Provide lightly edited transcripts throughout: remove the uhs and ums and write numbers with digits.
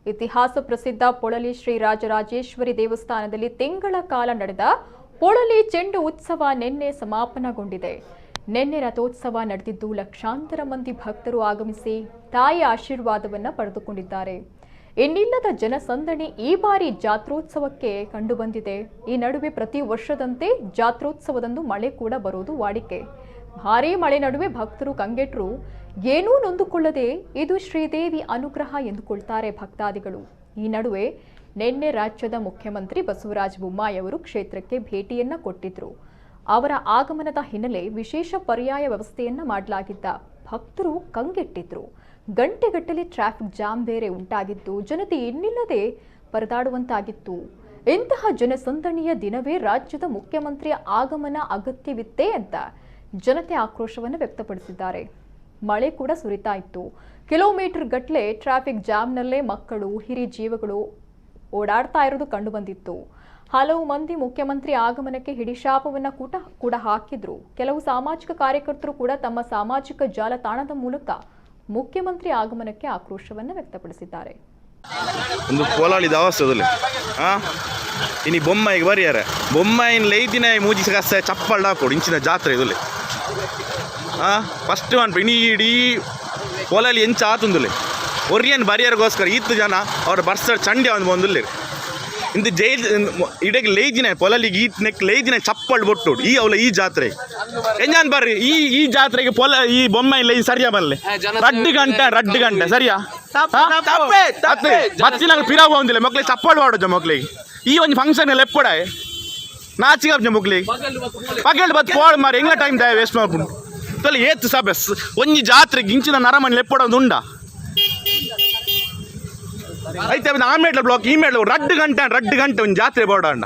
ಇತಿಹಾಸ ಪ್ರಸಿದ್ಧ ಪೊಳಲಿ ಶ್ರೀ ರಾಜರಾಜೇಶ್ವರಿ ದೇವಸ್ಥಾನದಲ್ಲಿ ತಿಂಗಳ ಕಾಲ ನಡೆದ ಪೊಳಲಿ ಚೆಂಡು ಉತ್ಸವ ನಿನ್ನೆ ಸಮಾಪನಗೊಂಡಿದೆ. ನಿನ್ನೆ ರಥೋತ್ಸವ ನಡೆದಿದ್ದು ಲಕ್ಷಾಂತರ ಮಂದಿ ಭಕ್ತರು ಆಗಮಿಸಿ ತಾಯಿಯ ಆಶೀರ್ವಾದವನ್ನು ಪಡೆದುಕೊಂಡಿದ್ದಾರೆ. ಇನ್ನಿಲ್ಲದ ಜನಸಂದಣಿ ಈ ಬಾರಿ ಜಾತ್ರೋತ್ಸವಕ್ಕೆ ಕಂಡುಬಂದಿದೆ. ಈ ನಡುವೆ ಪ್ರತಿ ವರ್ಷದಂತೆ ಜಾತ್ರೋತ್ಸವದಂದು ಮಳೆ ಕೂಡ ಬರುವುದು ವಾಡಿಕೆ. ಭಾರೀ ಮಳೆ ನಡುವೆ ಭಕ್ತರು ಕಂಗೆಟ್ಟರು. ಏನೂ ನೊಂದುಕೊಳ್ಳದೆ ಇದು ಶ್ರೀದೇವಿ ಅನುಗ್ರಹ ಎಂದುಕೊಳ್ತಾರೆ ಭಕ್ತಾದಿಗಳು. ಈ ನಡುವೆ ನಿನ್ನೆ ರಾಜ್ಯದ ಮುಖ್ಯಮಂತ್ರಿ ಬಸವರಾಜ ಬೊಮ್ಮಾಯಿ ಅವರು ಕ್ಷೇತ್ರಕ್ಕೆ ಭೇಟಿಯನ್ನ ಕೊಟ್ಟಿದ್ರು. ಅವರ ಆಗಮನದ ಹಿನ್ನೆಲೆ ವಿಶೇಷ ಪರ್ಯಾಯ ವ್ಯವಸ್ಥೆಯನ್ನ ಮಾಡಲಾಗಿದ್ದ. ಭಕ್ತರು ಕಂಗೆಟ್ಟಿದ್ರು. ಗಂಟೆಗಟ್ಟಲೆ ಟ್ರಾಫಿಕ್ ಜಾಮ್ ಬೇರೆ ಉಂಟಾಗಿದ್ದು ಜನತೆ ಇನ್ನಿಲ್ಲದೆ ಪರದಾಡುವಂತಾಗಿತ್ತು. ಇಂತಹ ಜನಸಂದಣಿಯ ದಿನವೇ ರಾಜ್ಯದ ಮುಖ್ಯಮಂತ್ರಿಯ ಆಗಮನ ಅಗತ್ಯವಿತ್ತೇ ಅಂತ ಜನತೆ ಆಕ್ರೋಶವನ್ನು ವ್ಯಕ್ತಪಡಿಸಿದ್ದಾರೆ. ಮಳೆ ಕೂಡ ಸುರಿತಾ ಇತ್ತು. ಕಿಲೋಮೀಟರ್ ಗಟ್ಟಲೆ ಟ್ರಾಫಿಕ್ ಜಾಮ್ನಲ್ಲೇ ಮಕ್ಕಳು, ಹಿರಿಯ ಜೀವಗಳು ಓಡಾಡ್ತಾ ಇರೋದು ಕಂಡುಬಂದಿತ್ತು. ಹಲವು ಮಂದಿ ಮುಖ್ಯಮಂತ್ರಿ ಆಗಮನಕ್ಕೆ ಹಿಡಿಶಾಪವನ್ನ ಕೂಡ ಹಾಕಿದ್ರು. ಕೆಲವು ಸಾಮಾಜಿಕ ಕಾರ್ಯಕರ್ತರು ಕೂಡ ತಮ್ಮ ಸಾಮಾಜಿಕ ಜಾಲತಾಣದ ಮೂಲಕ ಮುಖ್ಯಮಂತ್ರಿ ಆಗಮನಕ್ಕೆ ಆಕ್ರೋಶವನ್ನು ವ್ಯಕ್ತಪಡಿಸಿದ್ದಾರೆ. ಒಂದು ಕೋಲಾಳಿದ ಅವಸ್ಥೆ ಇನಿ ಬೊಮ್ಮಾಯಿಗೆ ಬರಿಯಾರೆ ಬೊಮ್ಮಾಯಿನ ಲೈದಿನ ಮೂಜಿ ಕಸ ಚಪ್ಪಲ್ ಹಾಕೊಡು ಇಂಚಿನ ಜಾತ್ರೆ ಇದುಲೆ ಫಸ್ಟ್ ಅನ್ಪ ಇನಿ ಇಡೀ ಕೋಲಾಳಿ ಎಂಚ ಆತುಂದುಲೆ ಒರಿಯನ್ ಬರಿಯಾರಿಗೋಸ್ಕರ ಈತ್ತು ಜನ ಅವ್ರ ಬರ್ಸರ್ ಚಂಡಿ ಅವನು ಬಂದುಲ್ಲೆ ಇಂದು ಇಡಕ್ಕೆ ಲೈದಿನ ಪೊಲಲಿಗೆ ಈತ್ನಕ್ಕೆ ಲೈದಿನ ಚಪ್ಪಲ್ ಬೊಟ್ಟು ಈ ಅವಳ ಈ ಜಾತ್ರೆ ಎಂಜಾನ್ ಬರ್ರಿ ಈ ಜಾತ್ರೆಗೆ ಈ ಬೊಮ್ಮಾಯಿ ಲೈ ಸರಿಯಾ ಬರಲಿ ರಡ್ಡು ಗಂಟೆ ಸರಿಯಾ ಬಚ್ಚಿನ ಪಿರಾ ಹೋಗಿಲ್ಲ ಮಕ್ಳಿಗೆ ಚಪ್ಪಲ್ ಮಾಡೋಜ ಮಕ್ಳಿಗೆ ಈ ಒಂದು ಫಂಕ್ಷನ್ ಎಲ್ಲ ಎಪ್ಪಡ ನಾಚಿಗ ಮಕ್ಳಿಗೆ ಪಗಲ್ ಬತ್ ಪೋಳ್ ಮಾರಿ ಹೆಂಗ ಟೈಮ್ ದಾಯ ವೇಸ್ಟ್ ಮಾಡ್ಬಿಟ್ಟು ತಲೆ ಏತ್ತು ಸಭೆ ಒಂಜಿ ಜಾತ್ರೆಗೆ ಇಂಚಿನ ನರಮನೆ ಎಪ್ಪಡ ಒಂದು ಉಂಡ ಐತೆ ಆಮೇಲೆ ಬ್ಲಾಕ್ ಈ ಮೇಲೆ ರಡ್ಡು ಗಂಟೆ ಒಂದು ಜಾತ್ರೆ ಬೋಡ ಅಣ್ಣ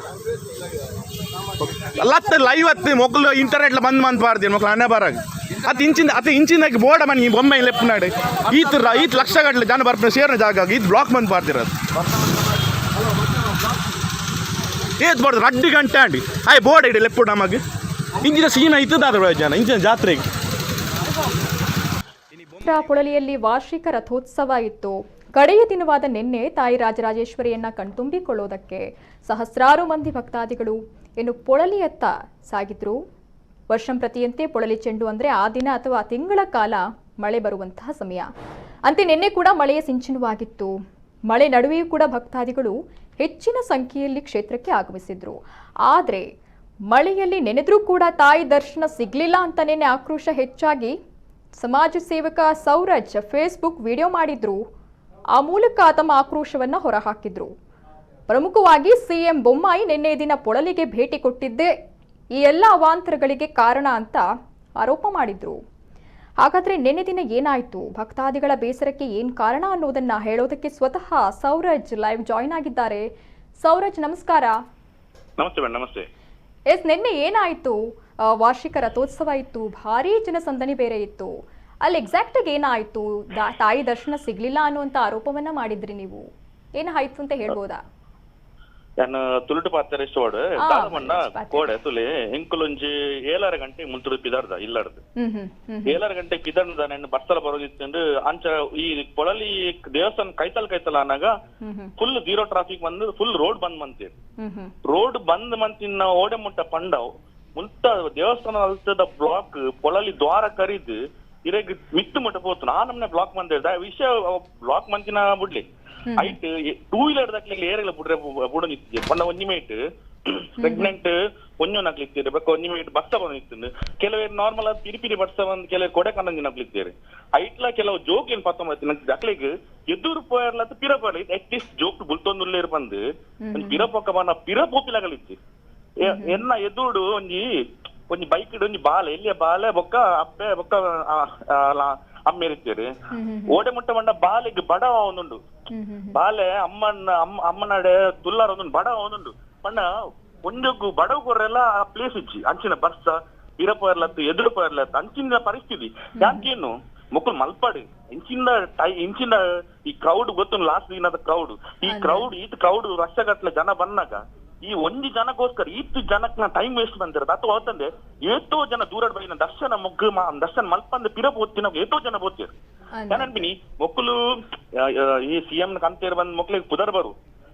ಲತ್ತು ಲೈವ್ ಹತ್ತು ಮೊಕ್ಕಲು ಇಂಟರ್ನೆಟ್ಲ ಬಂದ್ ಪಾಡ್ತೀನಿ ಮಕ್ಳು ಅಣ್ಣ ಬರಾಗ ಅತಿ ಇಂಚಿನಾಗಿ ಬೋಡ ಮನೆ ಬೊಮ್ಮೆ ಲೆಪ್ ನಾಡಿ ಈತ್ ಲಕ್ಷ ಗಟ್ಟಲೆ ಜನ ಬರ್ಪ ಸೇರಿನ ಜಾಗ ಈತ್ ಬ್ಲಾಕ್ ಬಂದ್ ಪಾಡ್ತಿರೋದು ಏತ್ ಬೋಡ್ದು ರಡ್ಡು ಗಂಟೆ ಅಂಡಿ ಆಯ್ ಬೋರ್ಡ್ ಇಡಿ ಲೆಪ್ಪು ನಮಗೆ ಇಂಚಿನ ಸೀನ ಇತ್ತದಾದ ಜನ ಇಂಚಿನ ಜಾತ್ರೆಗೆ. ಪೊಳಲಿಯಲ್ಲಿ ವಾರ್ಷಿಕ ರಥೋತ್ಸವ ಇತ್ತು. ಕಡೆಯ ದಿನವಾದ ನಿನ್ನೆ ತಾಯಿ ರಾಜರಾಜೇಶ್ವರಿಯನ್ನ ಕಣ್ತುಂಬಿಕೊಳ್ಳೋದಕ್ಕೆ ಸಹಸ್ರಾರು ಮಂದಿ ಭಕ್ತಾದಿಗಳು ಇನ್ನು ಪೊಳಲಿಯತ್ತ ಸಾಗಿದ್ರು. ವರ್ಷಂಪ್ರತಿಯಂತೆ ಪೊಳಲಿ ಚೆಂಡು ಅಂದರೆ ಆ ದಿನ ಅಥವಾ ತಿಂಗಳ ಕಾಲ ಮಳೆ ಬರುವಂತಹ ಸಮಯ. ಅಂತೆ ನಿನ್ನೆ ಕೂಡ ಮಳೆಯ ಸಿಂಚನವಾಗಿತ್ತು. ಮಳೆ ನಡುವೆಯೂ ಕೂಡ ಭಕ್ತಾದಿಗಳು ಹೆಚ್ಚಿನ ಸಂಖ್ಯೆಯಲ್ಲಿ ಕ್ಷೇತ್ರಕ್ಕೆ ಆಗಮಿಸಿದ್ರು. ಆದರೆ ಮಳೆಯಲ್ಲಿ ನೆನೆದ್ರೂ ಕೂಡ ತಾಯಿ ದರ್ಶನ ಸಿಗ್ಲಿಲ್ಲ ಅಂತ ನಿನ್ನೆ ಆಕ್ರೋಶ ಹೆಚ್ಚಾಗಿ ಸಮಾಜ ಸೇವಕ ಸೌರಜ್ ಫೇಸ್ಬುಕ್ ವಿಡಿಯೋ ಮಾಡಿದ್ರು. ಆ ಮೂಲಕ ತಮ್ಮ ಆಕ್ರೋಶವನ್ನ ಹೊರಹಾಕಿದ್ರು. ಪ್ರಮುಖವಾಗಿ ಸಿಎಂ ಬೊಮ್ಮಾಯಿ ನಿನ್ನೆ ದಿನ ಪೊಳಲಿಗೆ ಭೇಟಿ ಕೊಟ್ಟಿದ್ದೇ ಈ ಎಲ್ಲ ಅವಾಂತರಗಳಿಗೆ ಕಾರಣ ಅಂತ ಆರೋಪ ಮಾಡಿದ್ರು. ಹಾಗಾದ್ರೆ ನಿನ್ನೆ ದಿನ ಏನಾಯ್ತು, ಭಕ್ತಾದಿಗಳ ಬೇಸರಕ್ಕೆ ಏನ್ ಕಾರಣ ಅನ್ನೋದನ್ನ ಹೇಳೋದಕ್ಕೆ ಸ್ವತಃ ಸೌರಜ್ ಲೈವ್ ಜಾಯಿನ್ ಆಗಿದ್ದಾರೆ. ಸೌರಜ್ ನಮಸ್ಕಾರ. ನಮಸ್ತೆ ಮೇಡಮ್. ನಮಸ್ತೆ. ಎಸ್, ನಿನ್ನೆ ಏನಾಯ್ತು? ವಾರ್ಷಿಕ ರಥೋತ್ಸವ ಇತ್ತು, ಭಾರೀ ಜನಸಂದಣಿ ಬೇರೆ ಇತ್ತು. ಅಲ್ಲಿ ಎಕ್ಸಾಕ್ಟ್ ಆಗಿ ಏನಾಯ್ತು? ತಾಯಿ ದರ್ಶನ ಸಿಗ್ಲಿಲ್ಲ ಅನ್ನುವಂತ ಆರೋಪವನ್ನ ಮಾಡಿದ್ರಿ ನೀವು. ಏನಾಯ್ತು ಅಂತ ಹೇಳ್ಬೋದಾ? ನಾನು ತುಳುಟು ಪಾತ್ರ ಇಷ್ಟವಾಡು ದಾದಮಣ್ಣ ಕೋಡೆ ತುಲಿ ಎಂಕುಲೊಂಜಿ 7 ಗಂಟೆ ಮುಂತುಡು ಪಿದಾರ್ದ ಇಲ್ಲಾರ್ದು 7 ಗಂಟೆ ಪಿದಾರ್ದ ನಾನು ಬರ್ತಲ ಬರೋದಿತ್ತು ಅಂಚ ಈ ಪೊಳಲಿ ದೇವಸ್ಥಾನ ಕೈತಲ್ ಅನ್ನಾಗ ಫುಲ್ ಜೀರೋ ಟ್ರಾಫಿಕ್ ಬಂದು ಫುಲ್ ರೋಡ್ ಬಂದ್ ಮಂತೀರಿ. ರೋಡ್ ಬಂದ್ ಮಂತಿನ ಓಡೆ ಮುಟ್ಟ ಪಂಡವ್ ಮುಂತ ದೇವಸ್ಥಾನ ಅಲ್ತದ ಬ್ಲಾಕ್ ಪೊಳಲಿ ದ್ವಾರ ಕರೀದು ಇರಗ್ ಮಿತ್ತು ಮುಟ್ಟ ಪೋತು ನಾ ನಮ್ನೆ ಬ್ಲಾಕ್ ಮಂದಿರ್ದ ವಿಷಯ ಬ್ಲಾಕ್ ಮಂತಿನ ಬಿಡ್ಲಿ ಐಟ್ 2 ವೀಲರ್ ದಾಕ್ಲಿ ಏರೆಲ್ಲ ಬಿಡ್ರೆ ಬುಡ ನಿಂತಿದ್ದೆ ಪಂಡ ಒಂಜಿ ಮೇಟ್ ಪ್ರೆಗ್ನೆಂಟ್ ಒಂಜೊನ್ ಹಾಕ್ಲಿಕ್ತೀರಿ ಬಕ್ಕ ಒಂಜಿ ಮೇಟ್ ಬಸ್ಸ ಬಂದು ನಿಂತು ಕೆಲವರು ನಾರ್ಮಲ್ ಆಗಿ ಪಿರಿ ಬಸ್ಸ ಬಂದು ಕೆಲವರು ಕೊಡೆ ಕಣ್ಣಂಜಿನ ಹಾಕ್ಲಿಕ್ತೀರಿ ಐಟ್ಲ ಕೆಲವು ಜೋಕ್ ಏನ್ ಪತ್ತ ಮಾಡ್ತೀನಿ ಅಕ್ಲಿಗೆ ಎದುರು ಪೋಯರ್ಲ ಪಿರ ಪೋರ್ಲ ಅಟ್ಲೀಸ್ಟ್ ಜೋಕ್ ಬುಲ್ತೊಂದುಲ್ಲೇರ್ ಬಂದು ಪಿರ ಪೊಕ್ಕ ಬನ್ನ ಪಿರ ಪೋಪಿಲಾಗಲಿತ್ತಿ ಎನ್ನ ಎದುರು ಒಂಜಿ ಬೈಕ್ ಒಂಜಿ ಬಾಲೆ ಎಲ್ಲಿಯ ಬಾಲೆ ಬೊಕ್ಕ ಅಪ್ಪೆ ಬೊಕ್ಕ ಅಮ್ಮೇರಿತ್ತೀರಿ ಓಡೆ ಮುಟ್ಟ ಬಂಡ ಬಾಲೆಗೆ ಬಡವ ಒಂದುಂಡು ಬಾಲೆ ಅಮ್ಮನಡೆ ತುಲ್ಲಾರ ಒಂದುಂಡು ಬಡವ ಒಂದುಂಡು ಪಂಡ ಒಂಜೊಗ್ಗು ಬಡವ ಕೊರ್ರೆಲ್ಲ ಆ ಪ್ಲೇಸ್ ಇಚ್ಚಿ ಅಂಚಿನ ಬರ್ಸ ಪಿರಪ ಇರ್ಲತ್ತು ಎದುರು ಇರ್ಲತ್ತು ಅಂಚಿನ ಪರಿಸ್ಥಿತಿ ಯಾಕೇನು ಮಕ್ಕಳು ಮಲ್ಪಾಡು ಇಂಚಿನ ಈ ಕ್ರೌಡ್ ಗೊತ್ತು ಲಾಸ್ಟ್ ದಿನದ ಕ್ರೌಡ್ ವರ್ಷಗಟ್ಲೆ ಜನ ಬಂದಾಗ ಈ ಒಂಜಿ ಜನಕ್ಕೋಸ್ಕರ ಇತ್ತು ಜನಕ್ಕೆ ನಾ ಟೈಮ್ ವೇಸ್ಟ್ ಬಂದಿರೋದು ಅಥವಾ ಹೋತಂದೆ ಏತೋ ಜನ ದೂರ ಬೈನ ದರ್ಶನ ಮುಗ್ಗು ದರ್ಶನ ಮಲ್ಪಂದ ಪಿರಪ್ ಓದ್ತಿ ನಾವು ಏತೋ ಜನ ಓದ್ತೀರಿ ಅನ್ಪಿನಿ ಮೊಕ್ಕಲು ಈ ಸಿಎಂ ಕಂತೇರು ಬಂದ್ ಮೊಕ್ಲಿಗೆ ಪುದರ್ ಬರು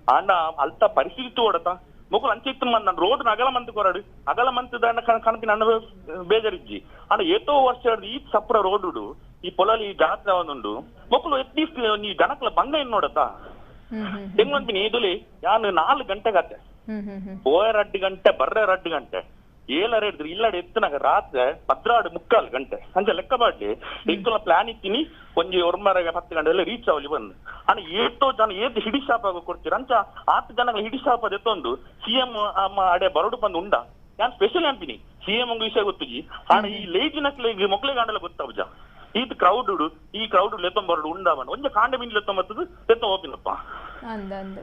ಆಂಡ ಅಲ್ತ ಪರಿಸ್ಥಿತಿ ಓಡತ ಮೊಕ್ಕಲು ಅಂಚೆ ಇತ್ತು ನಾನು ರೋಡ್ ಅಗಲ ಮಂತ್ ಕೊರಡು ಅಗಲ ಮಂತ್ ಕಣಪಿನ ಅಣ್ಣ ಬೇಜಾರಿಜ್ಜಿ ಆಂಡ ಏತೋ ವರ್ಷ ಈ ಸಪ್ರ ರೋಡು ಈ ಪೊಲಲಿ ಜಾತ್ರೆ ಒಂದುಂಡು ಮೊಕ್ಕಲು ಎತ್ಲೀಸ್ಟ್ ನೀ ಜನಕ್ಲ ಬಂಗ ಏನ್ ನೋಡತ್ತ ಹೆಂಗ್ ಅಂತೀನಿ ಇದುಲಿ ಯಾನು 4 ಗಂಟೆಗತ್ತೆ ಹೋಯರ್ 2 ಗಂಟೆ ಬರ್ರೆ 2 ಗಂಟೆ ಏಲರ ಹಿಡಿದ್ರಿ ಇಲ್ಲಡೆ ಎತ್ತನಾಗ ರಾತ್ರಿ 16:45 ಗಂಟೆ ಅಂಚೆ ಲೆಕ್ಕ ಮಾಡ್ಲಿ ಇಂಕುಲ ಪ್ಲಾನ್ ಇತ್ತೀನಿ ಒಂಜಿ 10 ಗಂಟೆ ರೀಚ್ ಅವಲಿ ಬಂದು ಆನ ಏಟೋ ಜನ ಏತ್ ಹಿಡಿ ಶಾಪ್ ಆಗ ಕೊಡ್ತೀರ ಅಂಚ 8 ಜನಗಳು ಹಿಡಿ ಶಾಪ್ ಅದ ಎತ್ತೊಂದು ಸಿಎಂ ಅಡೆ ಬರೋಡು ಬಂದು ಉಂಡ ಯಾನ್ ಸ್ಪೆಷಲ್ ಅಂತೀನಿ ಸಿಎಂ ವಿಷಯ ಗೊತ್ತುಜಿ ಆನ ಈ ಲೇಜಿನಕ್ಲೆ ಮೊಕ್ಲೆ ಗಾಂಡಲ ಗೊತ್ತಾವುಜ ಈತ್ ಈ ಕ್ರೌಡ್ ಲೆತ್ತೊಂಬರಡು ಉಂಡಾವನ್ ಒಂಜ ಕಾಂಡೆ ಮೀನ್ ಲೆತ್ತೊಂಬತ್ತದು ಲೆತ್ತ ಹೋಪಿನಪ್ಪ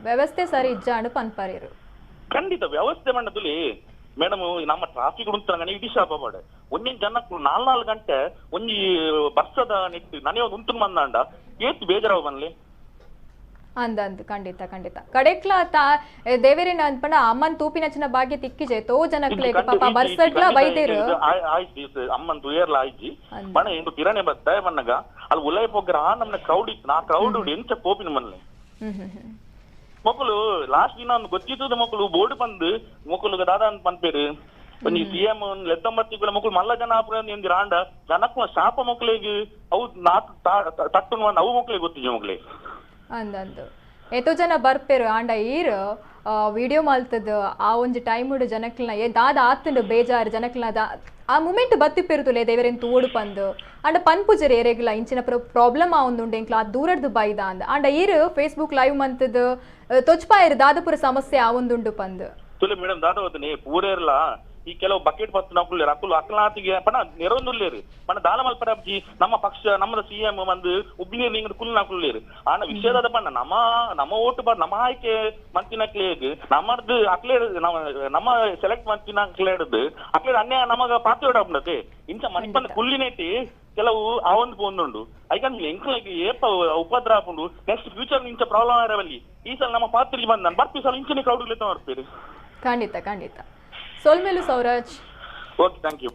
ವ್ಯವಸ್ಥೆ ಸರಿ ಇಜ್ಜಾಂಡು ಪನ್ಪಾರಿರು ಖಂಡಿತ ವ್ಯವಸ್ಥೆ ಮಾಡದಲ್ಲಿ ಮೇಡಮ್ ನಮ್ಮ ಟ್ರಾಫಿಕ್ ಉಂಟಾಗ ಇಡೀ ಶಾಪ ಮಾಡೆ ಒಂದಿನ ಜನಕ್ಕೆ 4 ಗಂಟೆ ಒಂಜಿ ಬಸ್ಸದ ನೆಟ್ಟು ನನಗೆ ಒಂದು ಉಂಟು ಮಂದಾಂಡ ಏತ್ ಬೇಜಾರವ ಬನ್ಲಿ ಅಂದಂದು ಖಂಡಿತ ಕಡೆಕ್ಲ ದೇವೇರಿನ ಅನ್ಪಂಡ ಅಮ್ಮನ್ ತೂಪಿನಚಿನ ಭಾಗ್ಯ ತಿಕ್ಕಿಜೆ ತೋ ಜನಕ್ಲೆ ಪಾಪ ಬರ್ಸಟ್ಲ ಬೈದೇರು ಆಯ್ತು ಅಮ್ಮನ್ ತುಯರ್ಲ ಆಯ್ಜಿ ಬಣ ಎಂದು ಕಿರಣೆ ಬತ್ತ ಬಣ್ಣಗ ಅಲ್ಲಿ ಉಲಯ ಪೋಗ್ರ ನಮ್ನ ಕ್ರೌಡ್ ಇತ್ತು ನಾ ಕ್ರೌಡ್ ಎಂಚ ಪೋಪಿನ ಮನ್ಲೆ ಮೊಕ್ಕಲು ಲಾಸ್ಟ್ ದಿನ ಒಂದು ಗೊತ್ತಿದ್ದದ ಮೊಕ್ಕಲು ಬೋರ್ಡ್ ಬಂದು ಮೊಕ್ಕಲು ದಾದ ಅಂತ ಪನ್ಪೇರು ಒಂಜಿ ಸಿಎಂ ಲೆತ್ತೊಂಬತ್ತಿಗಳ ಮೊಕ್ಕಲು ಮಲ್ಲ ಜನ ಆಪುರ ಎಂದಿರ ಆಂಡ ಜನಕ್ಕ ಶಾಪ ಮೊಕ್ಕಲಿಗೆ ಅವು ತಟ್ಟು ಅವು ಮೊಕ್ಕಲಿಗೆ ಗೊತ್ತಿಜ ಮೊಕ್ಕಲಿಗೆ ಅಂದಂದು ಎಷ್ಟೋ ಜನ ಬರ್ಪೇರು ಆಂಡ ಈರ್ ವಿಡಿಯೋ ಮಲ್ತದ ಆ ಒಂಜಿ ಟೈಮ್ ಉಡು ಜನಕ್ಲನ ದಾದ ಆತಂಡು ಬೇಜಾರು ಜನಕ್ಲನ ಆ ಮೂಮೆಂಟ್ ಬತ್ತಿಪ್ಪೇರುತುಲೆ ದೇವರೇನು ತೋಡು ಪಂದು ಅಂಡ ಪನ್ಪುಜರು ಏರೆಗ್ಲ ಇಂಚಿನ ಪ್ರಾಬ್ಲಮ್ ಆ ಒಂದು ಎಂಕ್ಲ ಅದು ದೂರದ್ದು ಬೈದ ಅಂದ ಅಂಡ ಈರ್ ಫೇಸ್ಬುಕ್ ಲೈವ್ ಮಂತದ ತೊಚ್ಪಾಯರು ದಾದಪುರ ಸಮಸ್ಯೆ ಆ ಒಂದುಂಡು ಪಂದು ತುಲೆ ಮೇಡಮ್ ದಾದ ಹೋಗ್ತೀನಿ ಪೂರೇರ್ಲ ಈ ಕೆಲವು ಬಕೆಟ್ ಪತ್ತು ನಕುಲ್ಲೇರು ಅಕುಲು ಅಕಲಾತಿಗೆ ಪಣ ನೆರವೊಂದುಲ್ಲೇರು ಪಣ ದಾಲ ಮಲ್ಪರಬ್ಜಿ ನಮ್ಮ ಪಕ್ಷ ನಮ್ಮದ ಸಿಎಂ ಬಂದು ಉಬ್ಬಿನ ನಿಂಗದ ಕುಲ್ ನಕುಲ್ಲೇರು ಆನ ವಿಷಯದ ಪಣ್ಣ ನಮ್ಮ ಓಟು ಬರ್ ನಮ್ಮ ಆಯ್ಕೆ ಮಂತಿನಕ್ಲೇಗ್ ನಮ್ಮದು ಅಕ್ಲೇ ನಮ್ಮ ಸೆಲೆಕ್ಟ್ ಮಂತಿನ ಅಕ್ಲೇಡದು ಅಕ್ಲೇಡ್ ಅನ್ಯ ನಮಗ ಪಾತ್ರ ಉಂಡತೆ ಇಂಚ ಮನಿಪಂದ ಕುಲ್ಲಿನೇಟಿ ಕೆಲವು ಆ ಒಂದು ಪೋಂದುಂಡು ಐಕಂದ್ರೆ ಎಂಕ್ಲಗೆ ಏಪ ಉಪದ್ರ ಹಾಕೊಂಡು ನೆಕ್ಸ್ಟ್ ಫ್ಯೂಚರ್ ಇಂಚ ಪ್ರಾಬ್ಲಮ್ ಇರವಲ್ಲಿ ಈ ಸಲ ನಮ್ಮ ಪಾತ್ರಿಗೆ ಬಂದ ಬರ್ತೀವಿ ಸಲ ಇಂಚನೆ ಕ್ರೌಡ್ ಮಾಡ್ತೀರಿ ಖಂಡಿತ ಸೋಲ್ಮೇಲು ಸೌರಾಜ್ ಓಕೆ ಥ್ಯಾಂಕ್ ಯು